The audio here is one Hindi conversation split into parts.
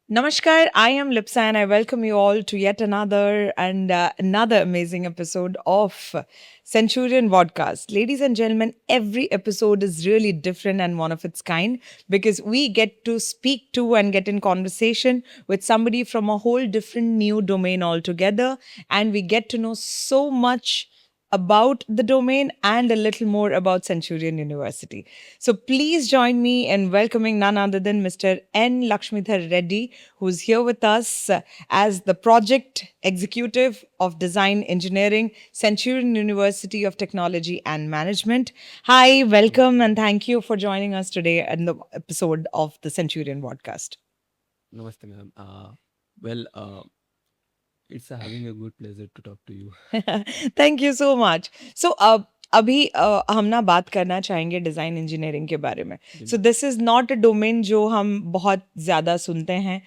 Namaskar, I am Lipsa and I welcome you all to yet another amazing episode of Centurion Podcast. Ladies and gentlemen, every episode is really different and one of its kind because we get to speak to and get in conversation with somebody from a whole different new domain altogether, and we get to know so much about the domain and a little more about Centurion University. So please join me in welcoming none other than Mr. N. Lakshmidhar Reddy, who's here with us as the project executive of design engineering, Centurion University of Technology and Management. Hi, welcome, नमस्ते and ma'am. thank you for joining us today in the episode of the Centurion podcast. नमस्ते ma'am. Well it's having a good pleasure to talk to you. Thank you so much. So अभी हम ना बात करना चाहेंगे डिज़ाइन इंजीनियरिंग के बारे में। जी so ma'am. This is not a domain जो हम बहुत ज़्यादा सुनते हैं,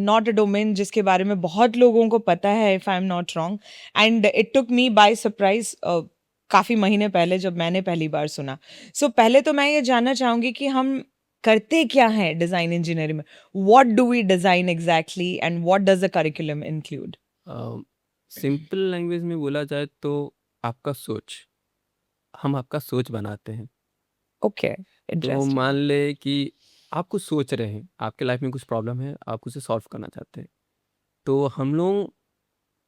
नॉट अ डोमेन जिसके बारे में बहुत लोगों को पता है, if I am not wrong. And it took me by surprise काफ़ी महीने पहले जब मैंने पहली बार सुना। सो पहले तो मैं ये जानना चाहूँगी कि हम करते क्या हैं डिज़ाइन इंजीनियरिंग में? What do we design exactly and what does the curriculum include? Simple language में बोला जाए तो आपका सोच, हम आपका सोच बनाते हैं। ओके, तो इंटरेस्टिंग। मान ले कि आप कुछ सोच रहे हैं, आपके लाइफ में कुछ प्रॉब्लम है, आप उसे सॉल्व करना चाहते हैं। तो हम लोग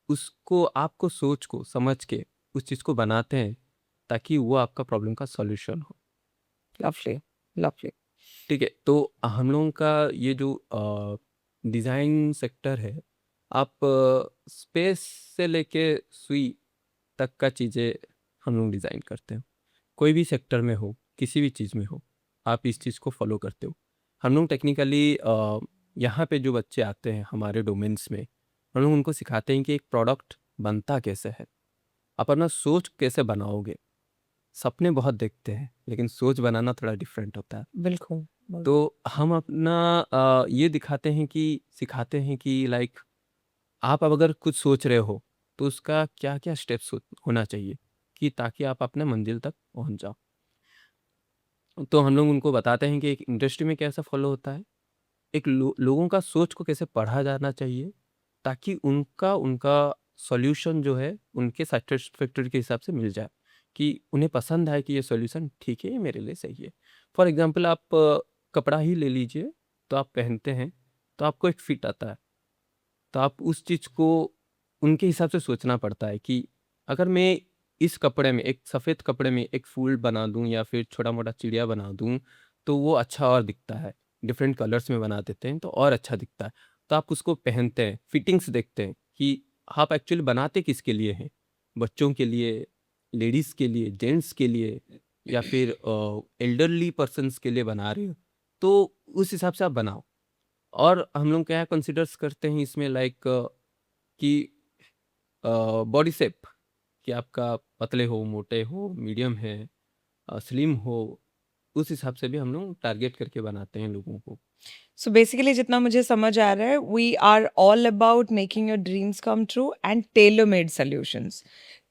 उसको आपको सोच को समझ के उस चीज़ को बनाते हैं ताकि वो आपका प्रॉब्लम का सॉल्यूशन हो। Lovely, lovely. ठीक है, तो हम लोगों का ये जो डिज़ाइन सेक्टर है, आप स्पेस से लेके सुई तक का चीज़ें हम लोग डिज़ाइन करते हैं। कोई भी सेक्टर में हो, किसी भी चीज़ में हो, आप इस चीज़ को फॉलो करते हो। हम लोग टेक्निकली यहाँ पे जो बच्चे आते हैं हमारे डोमेन्स में, हम लोग उनको सिखाते हैं कि एक प्रोडक्ट बनता कैसे है, आप अपना सोच कैसे बनाओगे। सपने बहुत देखते हैं, लेकिन सोच बनाना थोड़ा डिफरेंट होता है। बिल्कुल, तो बिल्कुल। हम अपना ये दिखाते हैं कि सिखाते हैं कि लाइक आप अब अगर कुछ सोच रहे हो तो उसका क्या क्या स्टेप्स होना चाहिए कि ताकि आप अपने मंजिल तक पहुंच जाओ। तो हम लोग उनको बताते हैं कि एक इंडस्ट्री में कैसा फॉलो होता है, एक लोगों का सोच को कैसे पढ़ा जाना चाहिए ताकि उनका उनका सॉल्यूशन जो है उनके सेटिस्फैक्टरी के हिसाब से मिल जाए, कि उन्हें पसंद आए कि ये सॉल्यूशन ठीक है, ये मेरे लिए सही है। फॉर एग्जांपल आप कपड़ा ही ले लीजिए, तो आप पहनते हैं तो आपको एक फिट आता है, तो आप उस चीज़ को उनके हिसाब से सोचना पड़ता है कि अगर मैं इस कपड़े में एक सफ़ेद कपड़े में एक फूल बना दूं या फिर छोटा मोटा चिड़िया बना दूं तो वो अच्छा और दिखता है। डिफरेंट कलर्स में बना देते हैं तो और अच्छा दिखता है। तो आप उसको पहनते हैं, फिटिंग्स देखते हैं कि आप एक्चुअली बनाते किसके लिए हैं, बच्चों के लिए, लेडीज़ के लिए, जेंट्स के लिए, या फिर एल्डरली पर्सन्स के लिए बना रहे हो, तो उस हिसाब से आप बनाओ। और हम लोग क्या कंसिडर्स करते हैं इसमें लाइक कि बॉडी शेप, कि आपका पतले हो, मोटे हो, मीडियम है, स्लिम हो, उस हिसाब से भी हम लोग टारगेट करके बनाते हैं लोगों को। सो बेसिकली जितना मुझे समझ आ रहा है, we are all about making your dreams come true and tailor made solutions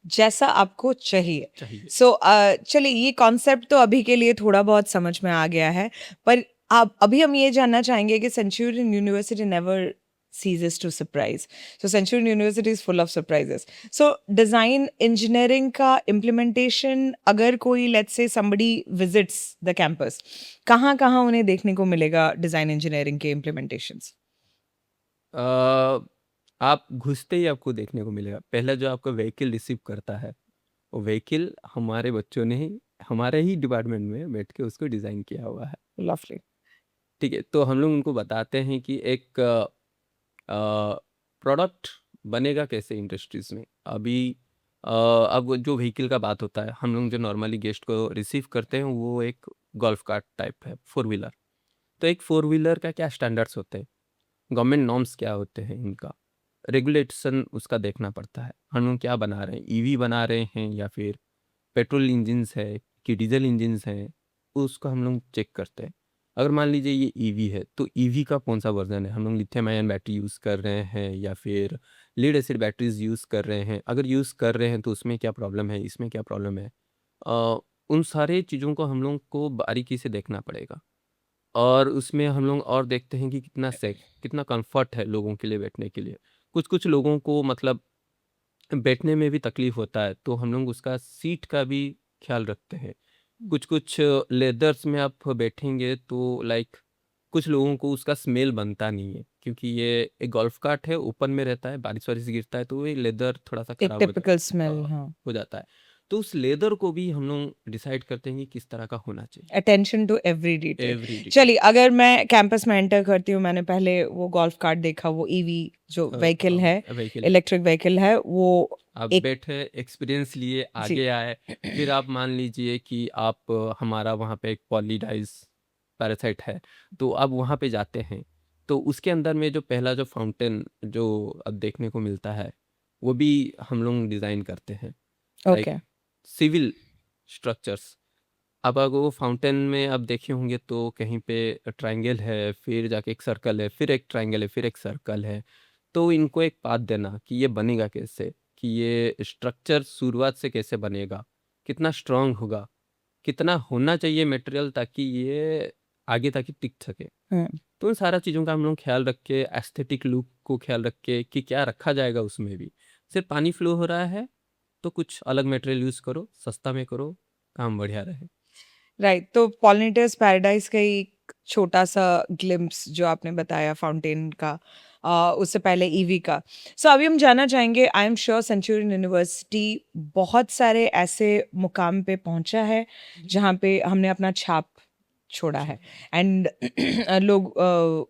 जैसा आपको चाहिए। चाहिए। सो चलिए, ये कॉन्सेप्ट तो अभी के लिए थोड़ा बहुत समझ में आ गया है, पर आप अभी हम ये जानना चाहेंगे कि Centurion university never ceases to surprise. So Centurion University is full of surprises. So design engineering का implementation, अगर कोई let's say somebody visits the campus, कहाँ कहाँ उन्हें देखने को मिलेगा डिजाइन इंजीनियरिंग के implementations? अ, आप घुसते ही आपको देखने को मिलेगा, पहला जो आपका व्हीकल रिसीव करता है, वो व्हीकल हमारे बच्चों ने ही हमारे ही डिपार्टमेंट में बैठ के उसको डिज़ाइन किया हुआ है। Lovely. ठीक है, तो हम लोग उनको बताते हैं कि एक प्रोडक्ट बनेगा कैसे इंडस्ट्रीज़ में। अभी अब जो व्हीकल का बात होता है, हम लोग जो नॉर्मली गेस्ट को रिसीव करते हैं वो एक गोल्फ कार्ट टाइप है, फोर व्हीलर। तो एक फोर व्हीलर का क्या स्टैंडर्ड्स होते हैं, गवर्नमेंट नॉर्म्स क्या होते हैं इनका, रेगुलेशन उसका देखना पड़ता है। हम लोग क्या बना रहे हैं, ईवी बना रहे हैं या फिर पेट्रोल इंजिन्स है कि डीजल इंजिन्स हैं, उसको हम लोग चेक करते हैं। अगर मान लीजिए ये ईवी है तो ईवी का कौन सा वर्जन है, हम लोग लिथियम आयन बैटरी यूज़ कर रहे हैं या फिर लीड एसिड बैटरीज यूज़ कर रहे हैं। अगर यूज़ कर रहे हैं तो उसमें क्या प्रॉब्लम है, इसमें क्या प्रॉब्लम है। अ, उन सारे चीज़ों को हम लोग को बारीकी से देखना पड़ेगा। और उसमें हम लोग और देखते हैं कि कितना कंफर्ट है लोगों के लिए बैठने के लिए। कुछ-कुछ लोगों को मतलब बैठने में भी तकलीफ होता है, तो हम लोग उसका सीट का भी ख्याल रखते हैं। कुछ-कुछ लेदर्स में आप बैठेंगे तो लाइक कुछ लोगों को उसका स्मेल बनता नहीं है, क्योंकि ये एक गोल्फ कार्ट है, ओपन में रहता है, बारिश-वारिश गिरता है तो ये लेदर थोड़ा-सा एक खराब टिपिकल स्मेल, अ, हाँ। हो जाता है। तो उस लेदर को भी हम लोग डिसाइड करते हैं कि किस तरह का होना चाहिए। Attention to every detail. Every detail. चलिए, अगर मैं कैंपस में एंटर करती हूँ, मैंने पहले वो गोल्फ कार्ट देखा, वो ईवी जो व्हीकल है, व्हीकल है। इलेक्ट्रिक व्हीकल है, वो आप एक बैठे, एक्सपीरियंस लिए, जी, आगे आए, फिर आप मान लीजिए कि आप हमारा वहाँ पे एक पॉलीडाइज़ पैरासाइट है, तो अब वहाँ पे जाते हैं, तो उसके अंदर में जो पहला जो फाउंटेन जो अब देखने को मिलता है, वो भी हम लोग डिज़ाइन करते हैं, लाइक ओके, सिविल स्ट्रक्चर्स। अब अगर वो फाउंटेन में आप देखे होंगे तो कहीं पे ट्रायंगल है, फिर जाके एक सर्कल है, फिर एक ट्रायंगल है, फिर एक सर्कल है। तो इनको एक पाथ देना कि ये बनेगा कैसे, कि ये स्ट्रक्चर शुरुआत से कैसे बनेगा, कितना स्ट्रांग होगा, कितना होना चाहिए मटेरियल ताकि ये आगे तक ही टिक सके। हुँ, तो इन सारा चीज़ों का हम लोग ख्याल रख के, एस्थेटिक लुक को ख्याल रख के कि क्या रखा जाएगा उसमें भी। सिर्फ पानी फ्लो हो रहा है, तो कुछ अलग मटेरियल यूज़ करो, सस्ता में करो, काम बढ़िया रहे। राइट। तो पॉलिनेटर्स पैराडाइज़ का एक छोटा-सा ग्लिम्प्स जो आपने बताया फाउंटेन का, उससे पहले ईवी का। सो अभी हम जानना चाहेंगे, I am sure Centurion university बहुत सारे ऐसे मुकाम पे पहुँचा है, जहाँ पे हमने अपना छाप छोड़ा है एंड लोग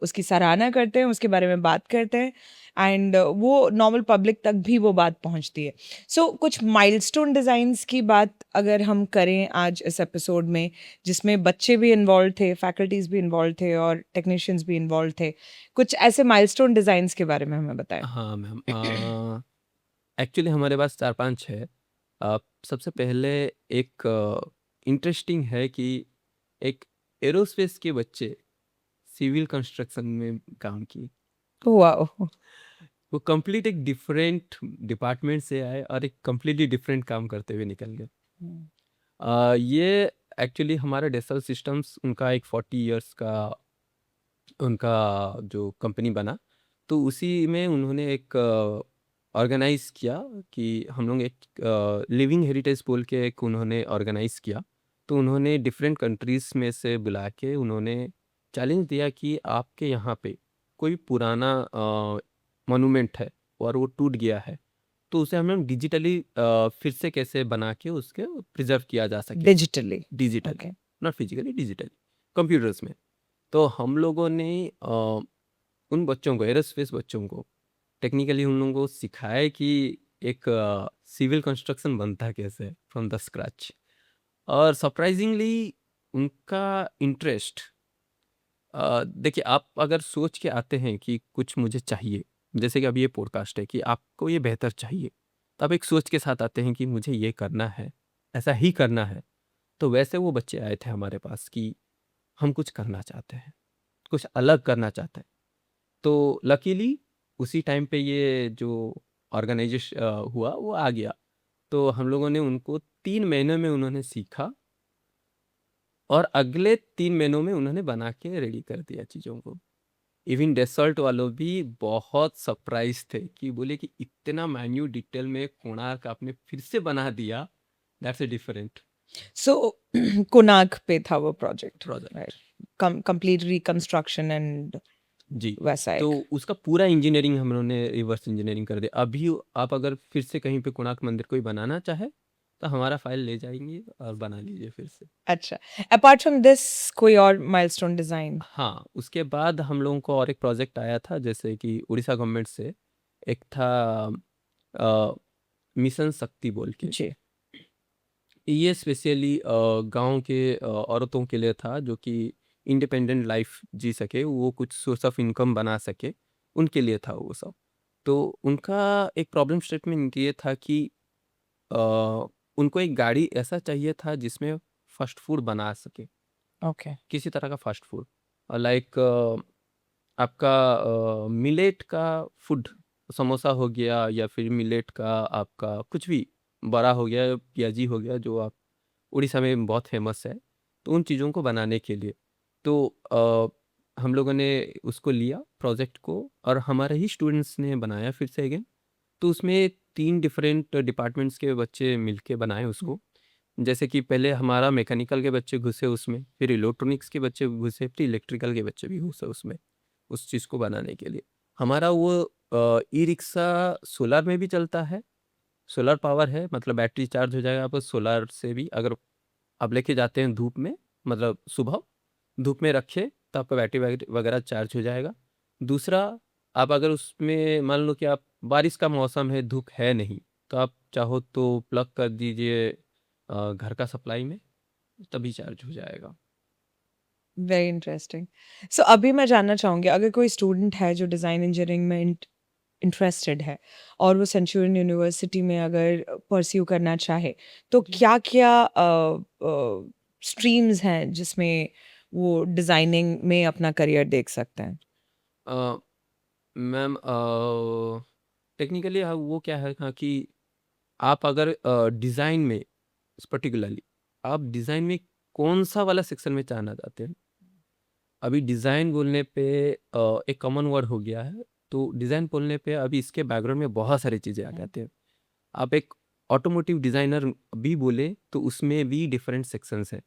उसकी सराहना करते हैं, उसके बारे में बात करते हैं एंड वो नॉर्मल पब्लिक तक भी वो बात पहुंचती है। सो कुछ माइलस्टोन डिज़ाइंस की बात अगर हम करें आज इस एपिसोड में, जिसमें बच्चे भी इन्वॉल्व थे, फैकल्टीज़ भी इन्वॉल्व थे और टेक्नीशियंस भी इन्वॉल्व थे, कुछ ऐसे माइलस्टोन डिज़ाइंस के बारे में हमें बताएं। हाँ मैम, एक्चुअली हमारे पास 4-5 है। सबसे पहले एक इंटरेस्टिंग है कि एक एरोस्पेस के बच्चे सिविल कंस्ट्रक्शन में काम किए। वाओ! वो कंप्लीट एक डिफरेंट डिपार्टमेंट से आए और एक कंप्लीटली डिफरेंट काम करते हुए निकल गए। हुँ, ये एक्चुअली हमारा डेसल सिस्टम्स उनका एक 40 इयर्स का उनका जो कंपनी बना, तो उसी में उन्होंने एक ऑर्गेनाइज़ किया कि हम लोग एक लिविंग हेरिटेज बोल के एक उन्होंने ऑर्गेनाइज़ किया। तो उन्होंने डिफरेंट कंट्रीज़ में से बुला के उन्होंने चैलेंज दिया कि आपके यहाँ पे कोई पुराना मॉन्यूमेंट है और वो टूट गया है, तो उसे हम लोग डिजिटली फिर से कैसे बना के उसके प्रिज़र्व किया जा सके। Digitally, digitally, okay. Not physically, digitally, computers में। तो हम लोगों ने उन बच्चों को, एयरोस्पेस बच्चों को टेक्निकली उन लोगों को सिखाया कि एक सिविल कंस्ट्रक्शन बनता कैसे है फ्रॉम द स्क्रैच। और सरप्राइजिंगली उनका इंटरेस्ट, देखिए आप अगर सोच के आते हैं कि कुछ मुझे चाहिए, जैसे कि अभी ये पॉडकास्ट है कि आपको ये बेहतर चाहिए, तो आप एक सोच के साथ आते हैं कि मुझे ये करना है, ऐसा ही करना है। तो वैसे वो बच्चे आए थे हमारे पास कि हम कुछ करना चाहते हैं, कुछ अलग करना चाहते हैं। तो लकीली उसी टाइम पे ये जो हुआ वो आ गया। तो हम लोगों ने उनको 3 महीने में उन्होंने सीखा और अगले 3 महीनों में उन्होंने बना के रेडी कर दिया चीज़ों को। इवन डेसर्ट वालों भी बहुत सरप्राइज़ थे कि बोले कि इतना माइन्यूट डिटेल में कोणार्क आपने फिर से बना दिया, that's a different so Konark पे था वो project, right? Project. Complete reconstruction and जी, वैसा तो एक। उसका पूरा इंजीनियरिंग हम लोगों ने रिवर्स इंजीनियरिंग कर दिया। अभी आप अगर फिर से कहीं पे कोणार्क मंदिर कोई बनाना चाहे, तो हमारा फाइल ले जाएँगे और बना लीजिए फिर से। अच्छा, अपार्ट फ्रॉम दिस कोई और माइलस्टोन डिज़ाइन? हाँ, उसके बाद हम लोगों को और एक प्रोजेक्ट आया था, जैसे कि उड़ीसा गवर्नमेंट से एक था अ, मिशन शक्ति बोल के। जी, ये स्पेशली गाँव के औरतों के लिए था जो कि इंडिपेंडेंट लाइफ जी सके, वो कुछ सोर्स ऑफ इनकम बना सके, उनके लिए था वो सब। तो उनका एक प्रॉब्लम स्टेटमेंट ये था कि अ, उनको एक गाड़ी ऐसा चाहिए था जिसमें फ़ास्ट फूड बना सके, ओके, किसी तरह का फ़ास्ट फूड। लाइक आपका मिलेट का फूड, समोसा हो गया या फिर मिलेट का आपका कुछ भी, बड़ा हो गया, पियाजी हो गया, जो आप उड़ीसा में बहुत फेमस है, तो उन चीज़ों को बनाने के लिए। तो हम लोगों ने उसको लिया प्रोजेक्ट को, और हमारे ही स्टूडेंट्स ने बनाया फिर से अगेन। तो उसमें 3 डिफरेंट डिपार्टमेंट्स के बच्चे मिलके बनाए उसको। जैसे कि पहले हमारा मैकेनिकल के बच्चे घुसे उसमें, फिर इलेक्ट्रॉनिक्स के बच्चे घुसे, फिर इलेक्ट्रिकल के बच्चे भी घुसे उसमें, उस चीज़ को बनाने के लिए। हमारा वो ई-रिक्शा सोलर में भी चलता है, सोलर पावर है, मतलब बैटरी चार्ज हो जाएगा आपका सोलर से भी। अगर आप लेके जाते हैं धूप में, मतलब सुबह धूप में रखे तो आपका बैटरी वगैरह चार्ज हो जाएगा। दूसरा, आप अगर उसमें मान लो कि आप बारिश का मौसम है, धूप है नहीं, तो आप चाहो तो प्लग कर दीजिए घर का सप्लाई में, तभी चार्ज हो जाएगा। Very interesting. सो अभी मैं जानना चाहूँगी, अगर कोई स्टूडेंट है जो डिज़ाइन इंजीनियरिंग में इंटरेस्टेड है और वो सेंचुरियन यूनिवर्सिटी में अगर परस्यू करना चाहे, तो जी। क्या-क्या स्ट्रीम्स हैं जिसमें वो डिज़ाइनिंग में अपना करियर देख सकते हैं? अ, मैम टेक्निकली वो क्या है कि आप अगर डिज़ाइन में पर्टिकुलरली आप डिज़ाइन में कौन-सा वाला सेक्शन में जाना चाहते हैं? अभी डिज़ाइन बोलने पे एक कॉमन वर्ड हो गया है, तो डिज़ाइन बोलने पे अभी इसके बैकग्राउंड में बहुत सारी चीज़ें आ जाती हैं। आप एक ऑटोमोटिव डिज़ाइनर भी बोले तो उसमें भी डिफरेंट सेक्शंस हैं।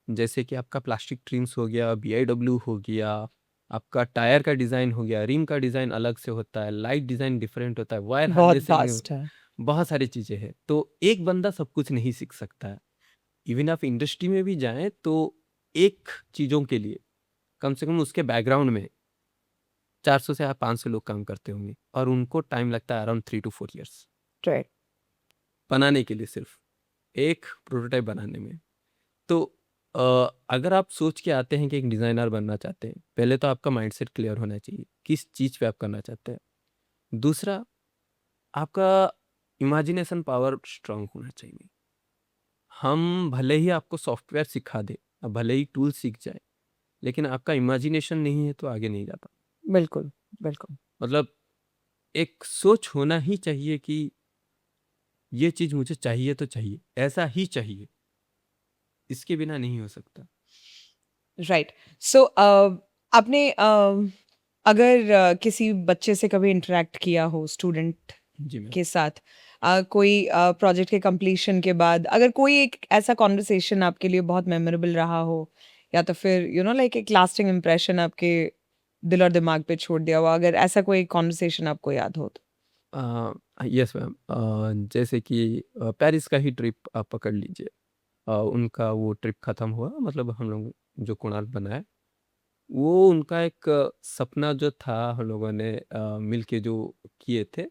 जैसे कि आपका प्लास्टिक ट्रिम्स हो गया, बीआईडब्ल्यू हो गया, आपका टायर का डिज़ाइन हो गया, रिम का डिज़ाइन अलग से होता है, लाइट डिज़ाइन डिफरेंट होता है, वायर बहुत हार्नेसिंग, वास्ट है। बहुत सारी चीज़ें हैं। तो एक बंदा सब कुछ नहीं सीख सकता है। इवन आप इंडस्ट्री में भी जाएँ तो एक चीज़ों के लिए कम से कम उसके बैकग्राउंड में 400 से 500 लोग काम करते होंगे, और उनको टाइम लगता है अराउंड 3 टू 4 इयर्स राइट। बनाने के लिए, सिर्फ एक प्रोटोटाइप बनाने में। तो अगर आप सोच के आते हैं कि एक डिज़ाइनर बनना चाहते हैं, पहले तो आपका माइंडसेट क्लियर होना चाहिए, किस चीज़ पे आप करना चाहते हैं। दूसरा, आपका इमेजिनेशन पावर स्ट्रांग होना चाहिए। हम भले ही आपको सॉफ्टवेयर सिखा दें, आप भले ही टूल सीख जाएँ, लेकिन आपका इमेजिनेशन नहीं है तो आगे नहीं जाता। बिल्कुल, बिल्कुल। मतलब एक सोच होना ही चाहिए कि ये चीज़ मुझे चाहिए तो चाहिए, ऐसा ही चाहिए, इसके बिना नहीं हो सकता। राइट। सो आपने अगर किसी बच्चे से कभी इंटरैक्ट किया हो स्टूडेंट जी मैम। के साथ, कोई प्रोजेक्ट के कंप्लीशन के बाद अगर कोई एक ऐसा कॉन्वर्सेशन आपके लिए बहुत मेमोरेबल रहा हो, या तो फिर लाइक एक लास्टिंग इम्प्रेशन आपके दिल और दिमाग पे छोड़ दिया हुआ, अगर ऐसा कोई कॉन्वर्सेशन आपको याद हो तो? यस मैम, जैसे कि पेरिस का ही ट्रिप आप पकड़ लीजिए। उनका वो ट्रिप खत्म हुआ, मतलब हम लोग जो कोणार्क बनाए, वो उनका एक सपना जो था, हम लोगों ने मिलके जो किए थे,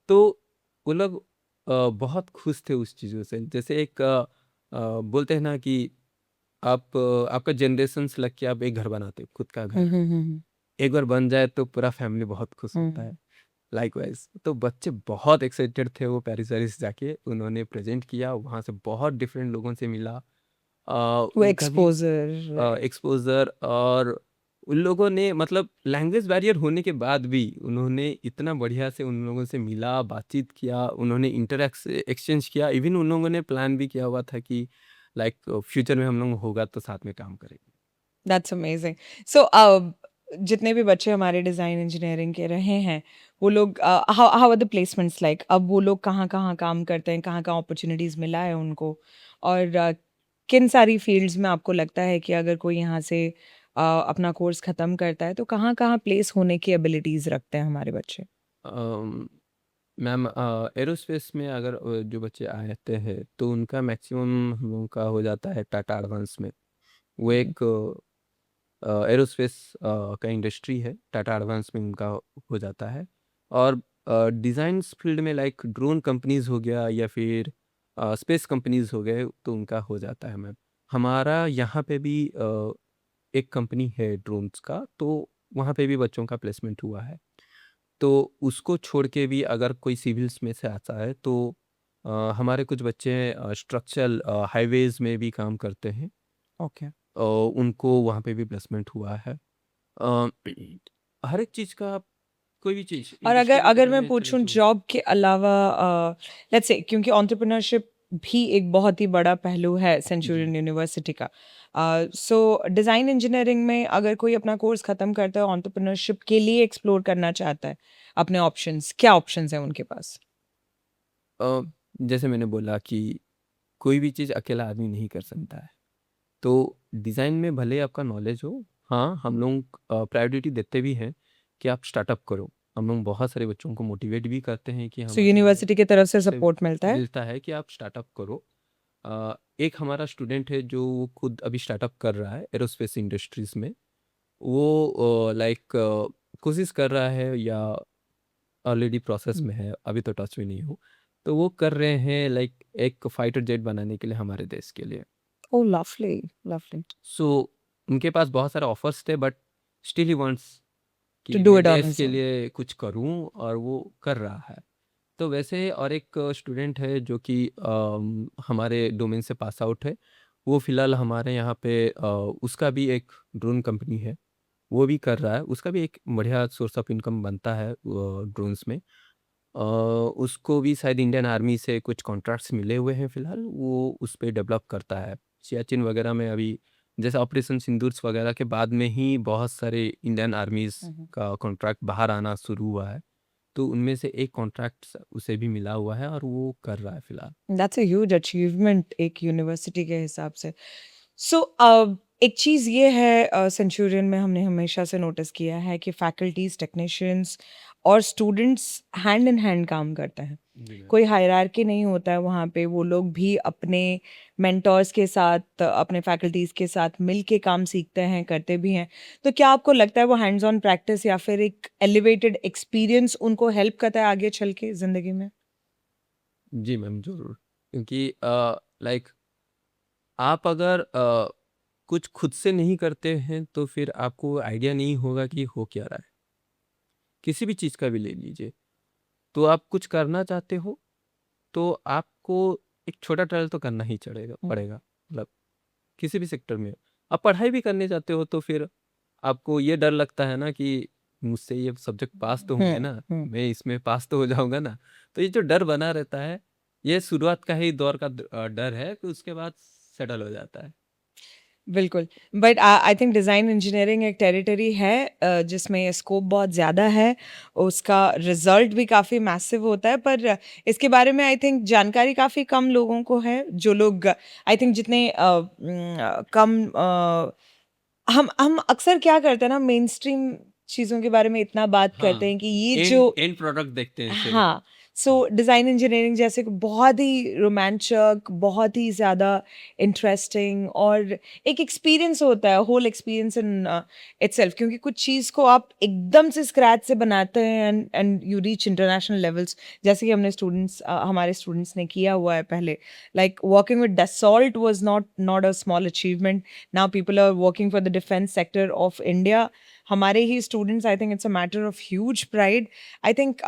तो वो लोग बहुत खुश थे उस चीज़ों से। जैसे एक बोलते हैं ना कि आपका जनरेशन से लग के आप एक घर बनाते हो, खुद का हुँ, घर। हुँ, हुँ, हुँ। एक बार बन जाए तो पूरा फैमिली बहुत खुश होता हुँ। है। लाइकवाइज़ तो बच्चे बहुत एक्साइटेड थे, वो पेरिस-वेरिस जाके उन्होंने प्रेज़ेंट किया, वहाँ से बहुत डिफरेंट लोगों से मिला। वो उनका भी एक्सपोज़र, राइट। एक्सपोज़र, और उन लोगों ने मतलब लैंग्वेज बैरियर होने के बाद भी उन्होंने इतना बढ़िया से उन लोगों से मिला, बातचीत किया, उन्होंने एक्सचेंज किया। इवन उन लोगों ने प्लान भी किया हुआ था कि लाइक फ्यूचर में हम लोग होगा तो साथ में काम करेंगे। That's amazing. सो जितने भी बच्चे हमारे डिज़ाइन इंजीनियरिंग के रहे हैं, वो लोग how how are the placements like? अब वो लोग कहाँ-कहाँ काम करते हैं, कहाँ-कहाँ अपॉर्च्युनिटीज़ मिला है उनको? और किन सारी फ़ील्ड्स में आपको लगता है कि अगर कोई यहाँ से अपना कोर्स ख़त्म करता है, तो कहाँ-कहाँ प्लेस होने की एबिलिटीज़ रखते हैं हमारे बच्चे? अम, मैम एरोस्पेस में अगर जो बच्चे आते हैं तो उनका मैक्सिमम हम लोगों का हो जाता है टाटा एडवांस में। वो हुँ, एक एरोस्पेस का इंडस्ट्री है, टाटा एडवांस में उनका हो जाता है। और डिज़ाइन्स फील्ड में लाइक ड्रोन कंपनीज़ हो गया या फिर स्पेस कंपनीज़ हो गए, तो उनका हो जाता है मैम। हमारा यहाँ पे भी एक कंपनी है ड्रोन्स का, तो वहाँ पे भी बच्चों का प्लेसमेंट हुआ है। तो उसको छोड़ के भी अगर कोई सिविल्स में से आता है तो हमारे कुछ बच्चे स्ट्रक्चरल हाईवेज़ में भी काम करते हैं। ओके। उनको वहाँ पे भी प्लेसमेंट हुआ है। अ, हर एक चीज़ का, कोई भी चीज़ और अगर इंडस्ट्री की अगर तरफ मैं में चले पूछूँ तो जॉब के अलावा, लेट्स से क्योंकि एंटरप्रेन्योरशिप भी एक बहुत ही बड़ा पहलू है जी। सेंचुरियन यूनिवर्सिटी का। सो डिज़ाइन इंजीनियरिंग में अगर कोई अपना कोर्स ख़त्म करता है एंटरप्रेन्योरशिप के लिए एक्सप्लोर करना चाहता है अपने ऑप्शंस, क्या ऑप्शंस हैं उनके पास? अ, जैसे मैंने बोला कि कोई भी चीज़ अकेला आदमी नहीं कर सकता है। तो डिज़ाइन में भले आपका नॉलेज हो, हाँ, हम लोग प्रायोरिटी देते भी हैं कि आप स्टार्टअप करो। हम लोग बहुत सारे बच्चों को मोटिवेट भी करते हैं कि सो हमारे यूनिवर्सिटी की तरफ से से सपोर्ट मिलता है? मिलता है कि आप स्टार्टअप करो। एक हमारा स्टूडेंट है जो वो खुद अभी स्टार्टअप कर रहा है एरोस्पेस इंडस्ट्रीज़ में। वो लाइक कोशिश कर रहा है या ऑलरेडी प्रोसेस में है, अभी तो टच में नहीं हूँ। तो वो कर रहे हैं लाइक एक फाइटर जेट बनाने के लिए हमारे देश के लिए। ओह लवली, लवली। सो उनके पास बहुत सारे ऑफर्स थे but still he wants to कि डू मैं इट ऑन देश हिज के ओन। लिए कुछ करूं और वो कर रहा है। तो वैसे और एक स्टूडेंट है जो कि हमारे डोमेन से पास आउट है। वो फ़िलहाल हमारे यहाँ पे उसका भी एक ड्रोन कंपनी है, वो भी कर रहा है। उसका भी एक बढ़िया सोर्स ऑफ इनकम बनता है ड्रोन्स में। उसको भी शायद इंडियन आर्मी से कुछ कॉन्ट्रैक्ट्स मिले हुए हैं फ़िलहाल, वो उस पे डेवलप करता है। सियाचिन वगैरह में अभी जैसे ऑपरेशन सिंदूर वगैरह के बाद में ही बहुत सारे इंडियन आर्मीज़ का कॉन्ट्रैक्ट बाहर आना शुरू हुआ है। तो उनमें से एक कॉन्ट्रैक्ट उसे भी मिला हुआ है और वो कर रहा है फ़िलहाल। दैट्स अ ह्यूज अचीवमेंट एक यूनिवर्सिटी के हिसाब से। सो एक चीज़ ये है सेंचुरियन में हमने हमेशा से नोटिस किया है कि फैकल्टीज़, टेक्नीशियंस और स्टूडेंट्स हैंड इन हैंड काम करते हैं। जी मैम। कोई हायरार्की नहीं होता है वहाँ पे, वो लोग भी अपने मेंटर्स के साथ, अपने फैकल्टीज़ के साथ मिल के काम सीखते हैं, करते भी हैं। तो क्या आपको लगता है वो हैंड्स ऑन प्रैक्टिस या फिर एक एलिवेटेड एक्सपीरियंस उनको हेल्प करता है आगे चल के ज़िंदगी में? जी मैम, ज़रूर। क्योंकि लाइक आप अगर कुछ खुद से नहीं करते हैं तो फिर आपको आइडिया नहीं होगा कि हो क्या रहा है। किसी भी चीज़ का भी ले लीजिए। तो आप कुछ करना चाहते हो तो आपको एक छोटा ट्रायल तो करना ही हुँ, पड़ेगा। मतलब किसी भी सेक्टर में। आप पढ़ाई भी करने जाते हो तो फिर आपको ये डर लगता है ना कि मुझसे ये सब्जेक्ट पास तो होंगे हुँ, ना, हुँ। मैं इसमें पास तो हो जाऊँगा ना। तो ये जो डर बना रहता है, ये शुरुआत का ही दौर का डर है, फिर उसके बाद सेटल हो जाता है। बिल्कुल, but I think design engineering एक टेरिटरी है जिसमें स्कोप बहुत ज़्यादा है, उसका रिज़ल्ट भी काफ़ी मैसिव होता है, पर इसके बारे में आई थिंक जानकारी काफ़ी कम लोगों को है, जो लोग आई थिंक जितने कम हम अक्सर क्या करते हैं ना, मेनस्ट्रीम चीज़ों के बारे में इतना बात करते हाँ, हैं कि ये जो एंड एंड प्रोडक्ट देखते हैं सिर्फ़। हाँ, सो हाँ, डिज़ाइन इंजीनियरिंग जैसे कि बहुत ही रोमांचक, बहुत ही ज़्यादा इंटरेस्टिंग और एक एक्सपीरियंस होता है, होल एक्सपीरियंस इन इटसेल्फ, क्योंकि कुछ चीज़ को आप एकदम से स्क्रैच से बनाते हैं and you reach international levels, जैसे कि हमने हमारे स्टूडेंट्स ने किया हुआ है पहले। Like working with Dassault was not a small achievement, now people are working for the defence sector of India. हमारे ही students, I think it's a matter of huge pride. I think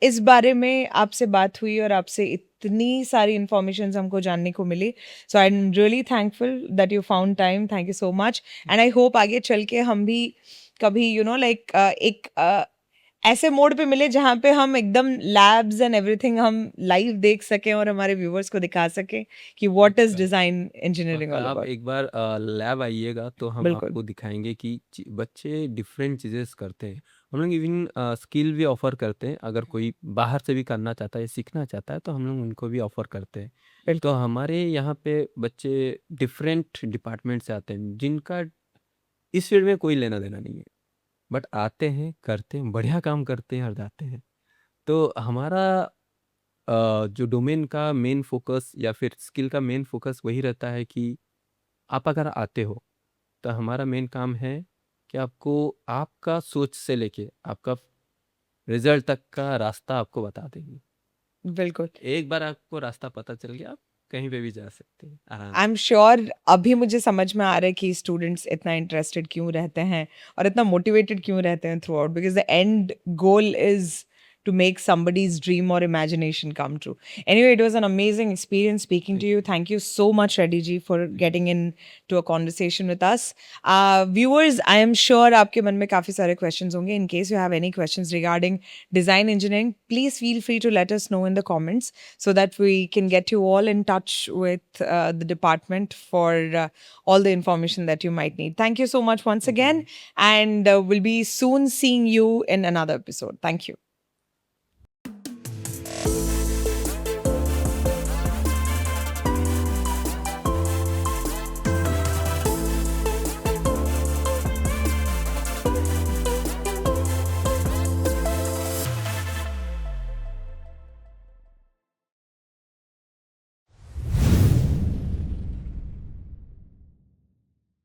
इस बारे में आपसे बात हुई और आपसे इतनी सारी इन्फॉर्मेशंस हमको जानने को मिली। So I am really thankful that you found time. Thank you so much and I hope आगे चल के हम भी कभी लाइक एक ऐसे मोड पे मिले जहाँ पे हम एकदम लैब्स एंड एवरीथिंग हम लाइव देख सकें और हमारे व्यूअर्स को दिखा सकें कि व्हाट इज़ पक्का। डिज़ाइन इंजीनियरिंग पक्का ऑल आप अबाउट। एक बार लैब आइएगा तो हम बिल्कुल। आपको दिखाएँगे कि बच्चे डिफरेंट चीज़ें करते हैं। हम लोग इवन स्किल भी ऑफ़र करते हैं, अगर कोई बाहर से भी करना चाहता है, सीखना चाहता है तो हम लोग उनको भी ऑफ़र करते हैं। तो बिल्कुल। हमारे यहाँ पे बच्चे डिफरेंट डिपार्टमेंट से आते हैं, जिनका इस फील्ड में कोई लेना-देना नहीं है। बट आते हैं, करते हैं, बढ़िया काम करते हैं और जाते हैं। तो हमारा जो डोमेन का मेन फ़ोकस या फिर स्किल का मेन फ़ोकस वही रहता है कि आप अगर आते हो, तो हमारा मेन काम है कि आपको आपका सोच से लेके आपका रिज़ल्ट तक का रास्ता आपको बता देंगे। बिल्कुल। एक बार आपको रास्ता पता चल गया, आप कहीं पे भी जा सकते हैं आराम आई से। एम श्योर अभी मुझे समझ में आ रहा है कि स्टूडेंट्स इतना इंटरेस्टेड क्यों रहते हैं और इतना मोटिवेटेड क्यों रहते हैं through out, because the end goal is to make somebody's dream or imagination come true. Anyway, it was an amazing experience speaking to Thank you. you. Thank you so much, Reddy ji, for getting into a conversation with us. Viewers, I am sure आपके मन में काफी सारे questions होंगे. In case you have any questions regarding design engineering, please feel free to let us know in the comments so that we can get you all in touch with the department for all the information that you might need. Thank you so much once Thank you. again, and we'll be soon seeing you in another episode. Thank you.